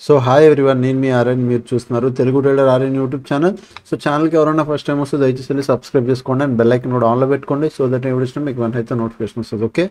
So hi everyone, నేను మీ RN. మీరు చూస్తున్నారు Telugu trader RN YouTube channel. So ఛానల్కి ఎవరైనా ఫస్ట్ టైం వస్తే దయచేసి వెళ్ళి సబ్స్క్రైబ్ చేసుకోండి అండ్ బెల్ ఐకన్ కూడా ఆన్లో పెట్టుకోండి. సో దట్ ఎప్పుడు ఇచ్చినా మీకు వెంటనే అయితే నోటిఫికేషన్ వస్తుంది. ఓకే,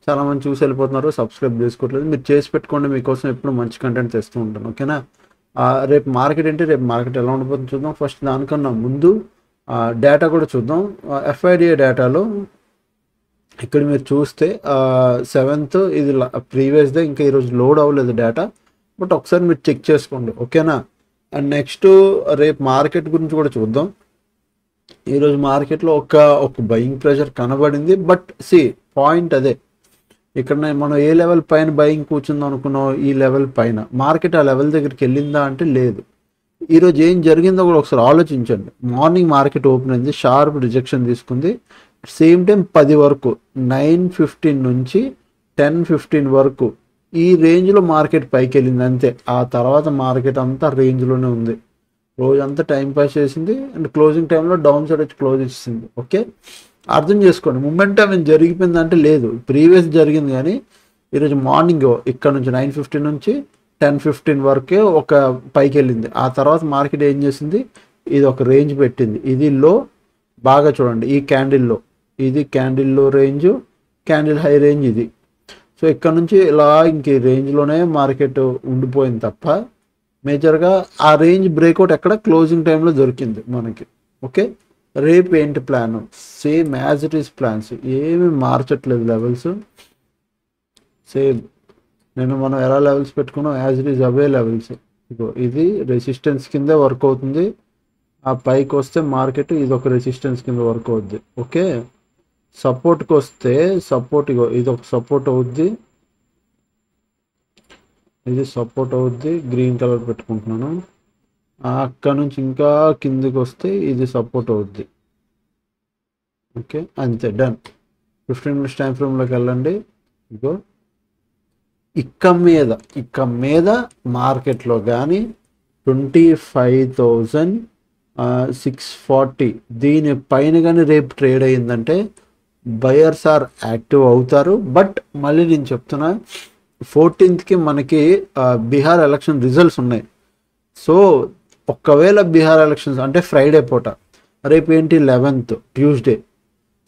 చాలా మంది చూసి వెళ్ళిపోతున్నారు, సబ్స్క్రైబ్ చేసుకోవట్లేదు. మీరు చేసి పెట్టుకోండి, మీకోసం ఎప్పుడు మంచి కంటెంట్ తెస్తూ ఉంటాను. ఓకేనా. రేపు మార్కెట్ ఏంటి, రేపు మార్కెట్ ఎలా ఉండిపోతుంది చూద్దాం. ఫస్ట్ దానికన్నా ముందు డేటా కూడా చూద్దాం. ఎఫ్ఐడిఏ డేటాలో ఇక్కడ మీరు చూస్తే 7th ఇది ప్రీవియస్ డే, ఇంకా ఈరోజు లోడ్ అవ్వలేదు డేటా, బట్ ఒకసారి మీరు చెక్ చేసుకోండి. ఓకేనా. అండ్ నెక్స్ట్ రేపు మార్కెట్ గురించి కూడా చూద్దాం. ఈరోజు మార్కెట్లో ఒక బయింగ్ ప్రెషర్ కనబడింది, బట్ పాయింట్ అదే, ఇక్కడ మనం ఏ లెవెల్ పైన బయింగ్ కూర్చుందాం అనుకున్నాం, ఈ లెవెల్ పైన మార్కెట్ ఆ లెవెల్ దగ్గరికి వెళ్ళిందా అంటే లేదు. ఈరోజు ఏం జరిగిందో కూడా ఒకసారి ఆలోచించండి. మార్నింగ్ మార్కెట్ ఓపెన్ అయింది, షార్ప్ రిజెక్షన్ తీసుకుంది. సేమ్ టైం 10 వరకు 9:15 నుంచి 10:15 వరకు ఈ రేంజ్లో మార్కెట్ పైకి వెళ్ళింది అంతే. ఆ తర్వాత మార్కెట్ అంతా రేంజ్లోనే ఉంది, రోజంతా టైం పాస్ చేసింది అండ్ క్లోజింగ్ టైంలో డౌన్ సైడ్ వచ్చి క్లోజ్ ఇచ్చింది. ఓకే, అర్థం చేసుకోండి. మూమెంటం ఏం జరిగిపోయిందంటే లేదు, ప్రీవియస్ జరిగింది. కానీ ఈరోజు మార్నింగ్ ఇక్కడ నుంచి 9:15 నుంచి 10:15 వరకే ఒక పైకి వెళ్ళింది. ఆ తర్వాత మార్కెట్ ఏం చేసింది, ఇది ఒక రేంజ్ పెట్టింది. ఇది లో, బాగా చూడండి, ఈ క్యాండిల్లో ఇది క్యాండిల్లో రేంజ్, క్యాండిల్ హై రేంజ్ ఇది. సో ఇక్కడ నుంచి ఇలా ఇంక ఈ రేంజ్లోనే మార్కెట్ ఉండిపోయింది తప్ప మేజర్గా ఆ రేంజ్ బ్రేక్అవుట్ ఎక్కడ క్లోజింగ్ టైంలో దొరికింది మనకి. ఓకే, రేపు ఏంటి plan, same as it is plans, ఏమి మార్చట్లేదు. లెవెల్స్ సేమ్, మనం ఎలా లెవెల్స్ పెట్టుకున్నాం యాజ్ ఇట్ ఈస్ అవే లెవెల్స్. ఇగో ఇది రెసిస్టెన్స్ కింద వర్క్ అవుతుంది, ఆ పైకి వస్తే మార్కెట్ ఇది ఒక రెసిస్టెన్స్ కింద వర్క్ అవుద్ది. ఓకే, సపోర్ట్కి వస్తే సపోర్ట్, ఇగో ఇది ఒక సపోర్ట్ అవుద్ది, ఇది సపోర్ట్ అవుద్ది, గ్రీన్ కలర్ పెట్టుకుంటున్నాను. అక్కడ నుంచి ఇంకా కిందికి వస్తే ఇది సపోర్ట్ అవుద్ది. ఓకే, అంతే, డన్. 15 minutes టైం ఫ్రేమ్లోకి వెళ్ళండి. ఇగో ఇక్క మీద మార్కెట్లో కానీ 25,640 దీనిపైన కానీ రేపు ట్రేడ్ అయ్యిందంటే బయర్స్ ఆర్ యాక్టివ్ అవుతారు. బట్ మళ్ళీ నేను చెప్తున్నా, 14th మనకి బీహార్ ఎలక్షన్ రిజల్ట్స్ ఉన్నాయి. సో ఒకవేళ బీహార్ ఎలక్షన్స్ అంటే ఫ్రైడే పూట, రేపు ఏంటి 11th ట్యూస్డే.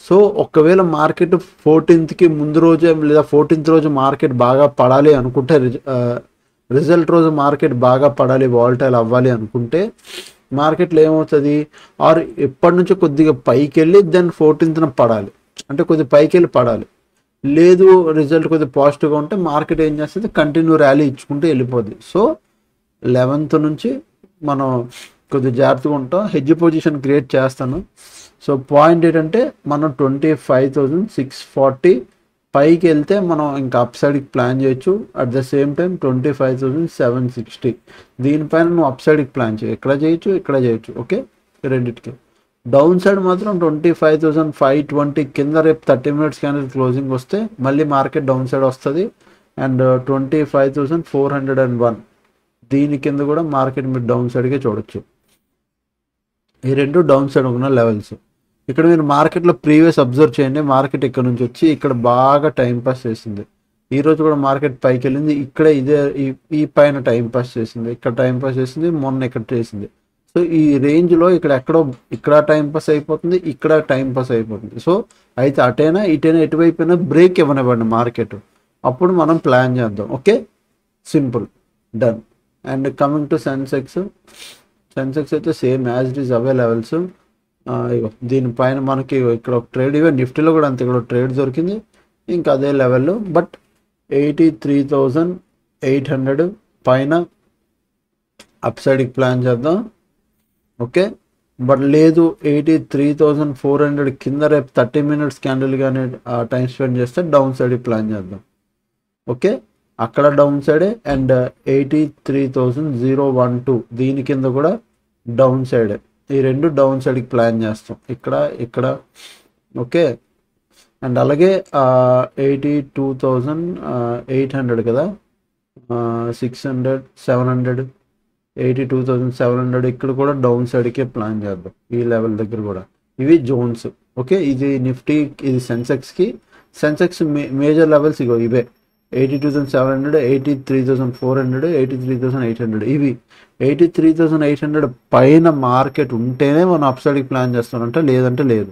సో ఒకవేళ మార్కెట్ 14th ముందు రోజే లేదా 14th రోజు మార్కెట్ బాగా పడాలి అనుకుంటే, రిజల్ట్ రోజు మార్కెట్ బాగా పడాలి, వాలటైల్ అవ్వాలి అనుకుంటే మార్కెట్లో ఏమవుతుంది, ఆర్ ఎప్పటి నుంచో కొద్దిగా పైకి వెళ్ళి దెన్ 14th పడాలి, అంటే కొద్దిగా పైకి వెళ్ళి పడాలి. లేదు రిజల్ట్ కొద్దిగా పాజిటివ్గా ఉంటే మార్కెట్ ఏం చేస్తుంది, కంటిన్యూ ర్యాలీ ఇచ్చుకుంటూ వెళ్ళిపోద్ది. సో 11th నుంచి మనం కొద్దిగా జాగ్రత్తగా ఉంటాం. హెడ్జ్ పొజిషన్ క్రియేట్ చేస్తాను. సో పాయింట్ ఏంటంటే, మనం 25,640 పైకి వెళ్తే మనం ఇంకా అప్ సైడ్కి ప్లాన్ చేయొచ్చు. అట్ ద సేమ్ టైం 25,760 దీనిపైన నువ్వు అప్ సైడ్కి ప్లాన్ చేయి, ఇక్కడ చేయొచ్చు, ఇక్కడ చేయొచ్చు. ఓకే, రెండింటికి. డౌన్ సైడ్ మాత్రం 25,520 కింద రేపు 30 minutes క్యాండిల్ క్లోజింగ్ వస్తే మళ్ళీ మార్కెట్ డౌన్ సైడ్ వస్తుంది. అండ్ 25,401 దీని కింద కూడా మార్కెట్ మీరు డౌన్ సైడ్కే చూడొచ్చు. ఈ రెండు డౌన్ సైడ్ ఉన్న లెవెల్స్. ఇక్కడ మీరు మార్కెట్లో ప్రీవియస్ అబ్జర్వ్ చేయండి. మార్కెట్ ఇక్కడ నుంచి వచ్చి ఇక్కడ బాగా టైం పాస్ చేసింది. ఈరోజు కూడా మార్కెట్ పైకి వెళ్ళింది, ఇక్కడ ఇదే ఈ పైన టైం పాస్ చేసింది, ఇక్కడ టైం పాస్ చేసింది, మొన్న ఇక్కడ చేసింది. సో ఈ రేంజ్లో ఇక్కడ టైం పాస్ అయిపోతుంది, ఇక్కడ టైం పాస్ అయిపోతుంది. సో అయితే అటైనా ఇటైనా ఎటువైపోయినా బ్రేక్ ఇవ్వనివ్వండి మార్కెట్, అప్పుడు మనం ప్లాన్ చేద్దాం. Okay, simple, done. And coming to Sensex అయితే సేమ్ యాజ్ ఇట్ ఈస్ అవే లెవెల్స్. దీనిపైన మనకి ఇక్కడ ఒక ట్రేడ్, ఇవే నిఫ్టీలో కూడా అంతే, ఇక్కడ ట్రేడ్ దొరికింది, ఇంకా అదే లెవెల్లో. బట్ 83,800 పైన అప్ సైడ్కి ప్లాన్ చేద్దాం. ఓకే, బట్ లేదు 83,400 కింద రేపు 30 minutes క్యాండిల్ కానీ టైం స్పెండ్ చేస్తే డౌన్ సైడ్కి ప్లాన్ చేద్దాం. ఓకే, అక్కడ డౌన్ సైడే. అండ్ 83,012 దీని కింద కూడా డౌన్ సైడే. ఈ రెండు డౌన్ సైడ్కి ప్లాన్ చేస్తాం, ఇక్కడ. ఓకే, అండ్ అలాగే 82,800 కదా, 600, 700, 82,700 ఇక్కడ కూడా డౌన్ సైడ్కే ప్లాన్ చేద్దాం. ఈ లెవెల్ దగ్గర కూడా ఇవి జోన్స్. ఓకే, ఇది నిఫ్టీ, ఇది సెన్సెక్స్ మేజర్ లెవెల్స్ ఇగో ఇవే. 82,700, 83,400, 83,800. ఇవి 83,800 పైన మార్కెట్ ఉంటేనే మనం అప్సైడ్కి ప్లాన్ చేస్తామంటే, లేదంటే లేదు.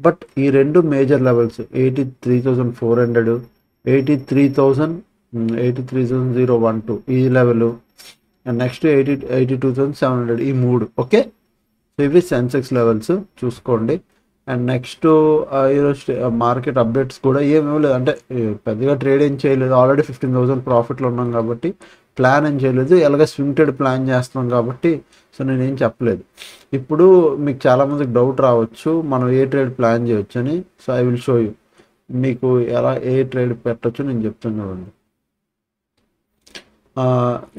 బట్ ఈ రెండు మేజర్ లెవెల్స్ 83,400, 83,012 ఈ లెవెల్, అండ్ నెక్స్ట్ 82,700 ఈ మూడు. ఓకే, సో ఇవి సెన్సెక్స్ లెవెల్స్ చూసుకోండి. అండ్ నెక్స్ట్ ఈరోజు మార్కెట్ అప్డేట్స్ కూడా ఏమేమి లేదు, అంటే పెద్దగా ట్రేడ్ ఏం చేయలేదు. ఆల్రెడీ 15,000 ప్రాఫిట్లో ఉన్నాం కాబట్టి ప్లాన్ ఏం చేయలేదు. ఎలాగ స్వింగ్టెడ్ ప్లాన్ చేస్తున్నాం కాబట్టి సో నేనేం చెప్పలేదు. ఇప్పుడు మీకు చాలామందికి డౌట్ రావచ్చు మనం ఏ ట్రేడ్ ప్లాన్ చేయొచ్చు అని. So I will show you, మీకు ఎలా ఏ ట్రేడ్ పెట్టచ్చు నేను చెప్తాను చూడండి.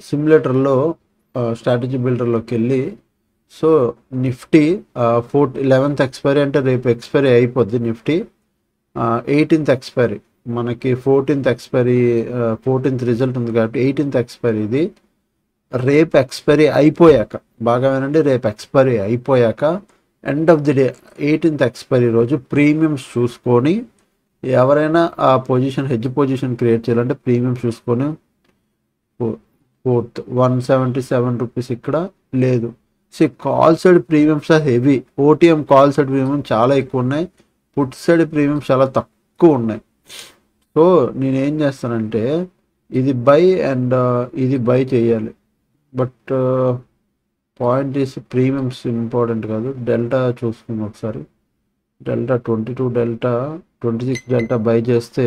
సిమ్యులేటర్లో స్ట్రాటజీ బిల్డర్లోకి వెళ్ళి, సో నిఫ్టీ 11th ఎక్స్పైరీ అంటే రేపు ఎక్స్పైరీ అయిపోద్ది. నిఫ్టీ 18th ఎక్స్పైరీ, మనకి 14th ఎక్స్పైరీ, 14th రిజల్ట్ ఉంది కాబట్టి 18th ఎక్స్పైరీ. ఇది రేపు ఎక్స్పైరీ అయిపోయాక, బాగా వినండి, రేపు ఎక్స్పైరీ అయిపోయాక end of the day 18th expiry రోజు ప్రీమియమ్స్ చూసుకొని ఎవరైనా ఆ పొజిషన్ హెడ్జ్ పొజిషన్ క్రియేట్ చేయాలంటే ప్రీమియమ్స్ చూసుకొని 177 రూపీస్ ఇక్కడ లేదు. So call side premiums are heavy. OTM call side premium చాలా ఎక్కువ ఉన్నాయి, పుట్ సైడ్ ప్రీమియం చాలా తక్కువ ఉన్నాయి. సో నేనేం చేస్తానంటే ఇది బై అండ్ ఇది బై చేయాలి. But point is premiums important కాదు. డెల్టా చూసుకుందాం ఒకసారి. డెల్టా 22 డెల్టా 26 డెల్టా బై చేస్తే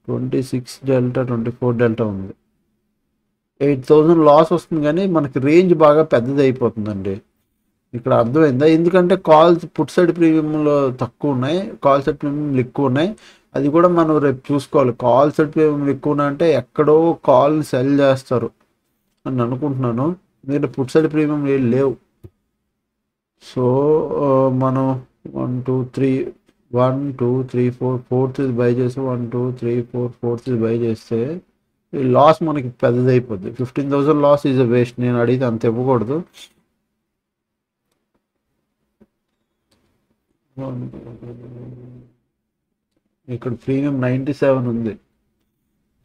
26 డెల్టా 24 డెల్టా ఉంది. 8,000 లాస్ వస్తుంది, కానీ మనకి రేంజ్ బాగా పెద్దది అయిపోతుందండి. ఇక్కడ అర్థమైందా? ఎందుకంటే కాల్స్ పుట్ సైడ్ ప్రీమియంలో తక్కువ ఉన్నాయి, కాల్ సైడ్ ప్రీమియంలు ఎక్కువ ఉన్నాయి. అది కూడా మనం రేపు చూసుకోవాలి. కాల్ సైడ్ ప్రీమియం ఎక్కువ అంటే ఎక్కడో కాల్ సెల్ చేస్తారు అని అనుకుంటున్నాను, ఎందుకంటే పుట్ సైడ్ ప్రీమియం లేవు. సో మనం 1 2 3 1 2 3 4 4th బై చేసి 1 2 3 4 4th బై చేస్తే ఈ లాస్ మనకి పెద్దది అయిపోద్ది. 15,000 లాస్ ఈజ్ అ వేస్ట్. నేను అడిగితే అంత ఇవ్వకూడదు. ఇక్కడ ప్రీమియం 97 ఉంది.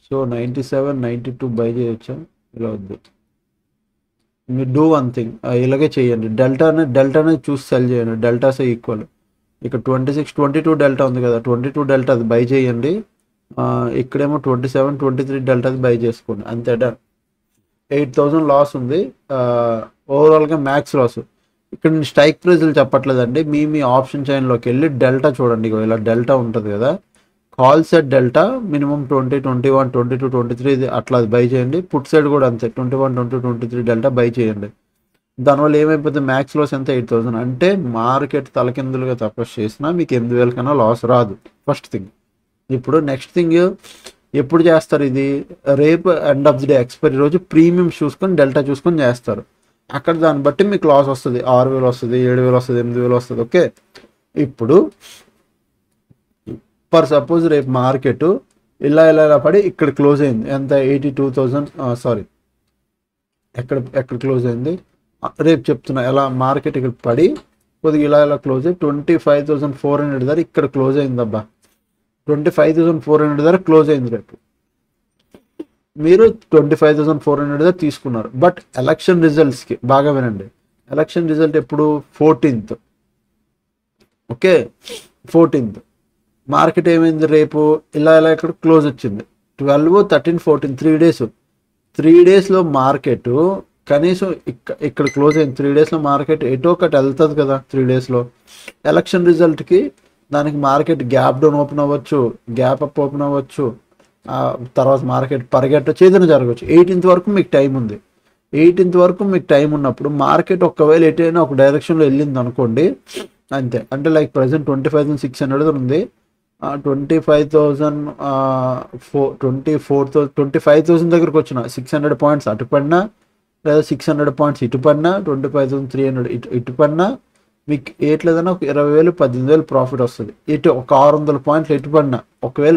సో 97 92 బై చేయొచ్చా? ఇలా వద్దు, మీరు డూ వన్ థింగ్, ఇలాగే చేయండి. డెల్టానే చూసి సెల్ చేయండి. డెల్టాసే ఈక్వల్. ఇక్కడ 26 22 డెల్టా ఉంది కదా, 22 డెల్టా అది బై చేయండి. ఇక్కడేమో 27 23 డెల్టా అది బై చేసుకోండి, అంతే. డన్. 8,000 లాస్ ఉంది ఓవరాల్గా, మ్యాక్స్ లాస్. ఇక్కడ నేను స్ట్రైక్ ప్రైజ్లు చెప్పట్లేదండి. మీ ఆప్షన్ చైన్లోకి వెళ్ళి డెల్టా చూడండి. ఇలా డెల్టా ఉంటుంది కదా, కాల్ సెట్ డెల్టా మినిమం 20 21 22 23 ఇది అట్లా అది బై చేయండి. పుట్ సైడ్ కూడా అంతే 21 22 23 డెల్టా బై చేయండి. దానివల్ల ఏమైపోతుంది, మ్యాక్స్ లాస్ ఎంత 8,000. అంటే మార్కెట్ తలకిందులుగా తపస్సు చేసినా మీకు 8,000 కన్నా లాస్ రాదు. First thing. ఇప్పుడు నెక్స్ట్ థింగ్, ఎప్పుడు చేస్తారు ఇది? రేపు end of the day expiry రోజు ప్రీమియం చూసుకొని డెల్టా చూసుకొని చేస్తారు. అక్కడ దాన్ని బట్టి మీకు లాస్ వస్తుంది. 6,000 వస్తుంది, 7,000 వస్తుంది, 8,000 వస్తుంది. ఓకే, ఇప్పుడు ఫర్ సపోజ్ రేపు మార్కెట్ ఇలా పడి ఇక్కడ క్లోజ్ అయింది. ఎంత? 82,000. సారీ, ఎక్కడ క్లోజ్ అయింది రేపు చెప్తున్నా. ఎలా మార్కెట్ ఇక్కడ పడి కొద్దిగా ఇలా క్లోజ్ అయ్యి 25,400 దగ్గర ఇక్కడ క్లోజ్ అయింది. అబ్బా, 25,400 దగ్గర క్లోజ్ అయింది. రేపు మీరు 25,400 దగ్గర తీసుకున్నారు. బట్ ఎలక్షన్ రిజల్ట్స్కి బాగా వినండి, ఎలక్షన్ రిజల్ట్ ఎప్పుడు? 14th. ఓకే, 14th మార్కెట్ ఏమైంది? రేపు ఇలా ఇక్కడ క్లోజ్ వచ్చింది. 12 13 14 3 డేస్లో మార్కెట్ కనీసం ఇక్కడ క్లోజ్ అయింది. 3 డేస్లో మార్కెట్ ఎటో ఒకటి వెళ్తుంది కదా. 3 డేస్లో ఎలక్షన్ రిజల్ట్కి దానికి మార్కెట్ గ్యాప్ డౌన్ ఓపెన్ అవ్వచ్చు, గ్యాప్ అప్ ఓపెన్ అవ్వచ్చు, తర్వాత మార్కెట్ పరిగెట్టచ్చు, ఏదైనా జరగవచ్చు. 18th వరకు మీకు టైం ఉంది. 18th వరకు మీకు టైం ఉన్నప్పుడు మార్కెట్ ఒకవేళ ఎటైనా ఒక డైరెక్షన్లో వెళ్ళింది అనుకోండి, అంతే. అంటే లైక్ ప్రజెంట్ 25,600 ఉంది. 25,000 దగ్గరకు వచ్చిన 600 పాయింట్స్ అటు పడినా, లేదా 600 పాయింట్స్ ఇటు పడినా, 25,300 ఇటు పడినా మీకు ఏట్లేదన్నా ఒక 20,000 18,000 ప్రాఫిట్ వస్తుంది. ఇటు ఒక 600 పాయింట్లు ఎటు పడినా, ఒకవేళ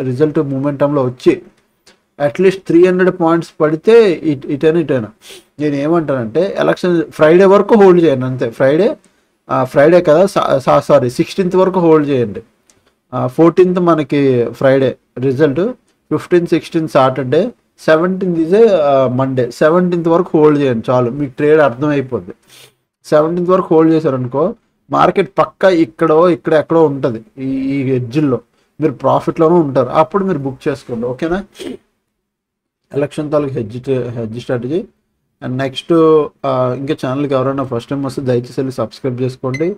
రిజల్ట్ మూమెంటంలో వచ్చి అట్లీస్ట్ 300 పాయింట్స్ పడితే ఇటైనా నేను ఏమంటానంటే ఎలక్షన్ ఫ్రైడే వరకు హోల్డ్ చేయండి, అంతే. ఫ్రైడే కదా, సారీ 16th వరకు హోల్డ్ చేయండి. 14th మనకి ఫ్రైడే రిజల్ట్, 15, 16 సాటర్డే, 17th ఇదే మండే. 17th వరకు హోల్డ్ చేయండి చాలు, మీకు ట్రేడ్ అర్థమైపోద్ది. 17th వరకు హోల్డ్ చేశారనుకో మార్కెట్ పక్కా ఇక్కడ ఎక్కడో ఉంటుంది, ఈ ఎడ్జిల్లో మీరు ప్రాఫిట్లోనూ ఉంటారు. అప్పుడు మీరు బుక్ చేసుకోండి, ఓకేనా. ఎలక్షన్ తాలూకు హెడ్జ్ స్ట్రాటజీ. అండ్ నెక్స్ట్ ఇంకా ఛానల్కి ఎవరైనా ఫస్ట్ టైం వస్తే దయచేసి వెళ్ళి సబ్స్క్రైబ్ చేసుకోండి,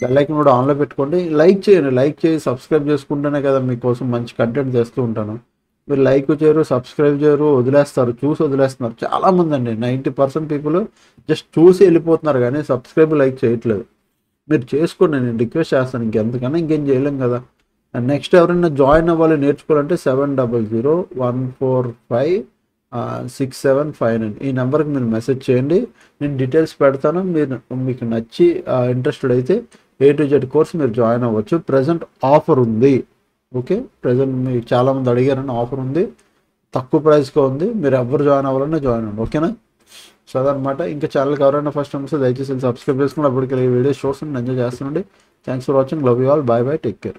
బెల్ ఐకాన్ కూడా ఆన్లో పెట్టుకోండి. లైక్ చేయండి, లైక్ చేసి సబ్స్క్రైబ్ చేసుకుంటేనే కదా మీకోసం మంచి కంటెంట్ చేస్తూ ఉంటాను. మీరు లైక్ చేయరు, సబ్స్క్రైబ్ చేయరు, వదిలేస్తారు, చూసి వదిలేస్తున్నారు చాలామంది అండి. 90% పీపుల్ జస్ట్ చూసి వెళ్ళిపోతున్నారు కానీ సబ్స్క్రైబ్ లైక్ చేయట్లేదు. మీరు చేసుకోండి, నేను రిక్వెస్ట్ చేస్తాను, ఇంకెంతకన్నా ఇంకేం చేయలేం కదా. అండ్ నెక్స్ట్ ఎవరైనా జాయిన్ అవ్వాలి నేర్చుకోవాలంటే 7001456759 ఈ నెంబర్కి మీరు మెసేజ్ చేయండి, నేను డీటెయిల్స్ పెడతాను. మీకు నచ్చి ఇంట్రెస్టెడ్ అయితే A to Z కోర్స్ మీరు జాయిన్ అవ్వచ్చు. ప్రజెంట్ ఆఫర్ ఉంది, ఓకే. ప్రజెంట్ మీకు చాలామంది అడిగారని ఆఫర్ ఉంది, తక్కువ ప్రైస్గా ఉంది. మీరు ఎవరు జాయిన్ అవ్వాలన్నా జాయిన్ అవ్వండి, ఓకేనా. సో అదనమాట. ఇంకా ఛానల్కి ఎవరైనా ఫస్ట్ టైం వస్తే దయచేసి సబ్స్క్రైబ్ చేసుకుని అప్పటికి వీడియో షోస్ ఎంజాయ్ చేస్తుండండి. Thanks for watching, love you all, bye bye, take care.